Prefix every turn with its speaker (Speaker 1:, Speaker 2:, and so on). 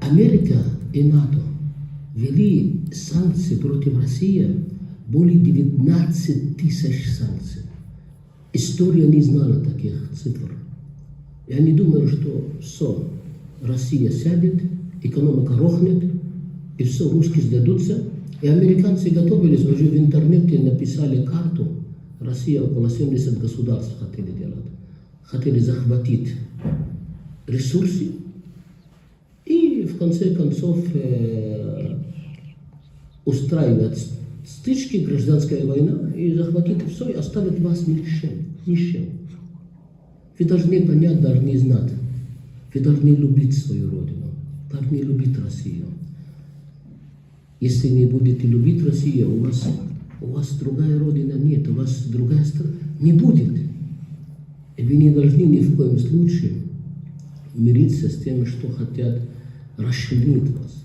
Speaker 1: Америка и НАТО ввели санкции против России, более 19 тысяч санкций. История не знала таких цифр. Я не думаю, что все, Россия сядет, экономика рухнет, и все, русские сдадутся. И американцы готовились, уже в интернете написали карту. Россия около 70 государств хотели делать. Хотели захватить ресурсы. И в конце концов устраивать стычки, гражданская война, и захватить все, и оставить вас ни с чем. Вы должны понять, должны знать. Вы должны любить свою родину, должны любить Россию. Если не будете любить Россию, у вас другая родина нет, у вас другая страна не будет. И вы не должны ни в коем случае мириться с тем, что хотят расчленить вас.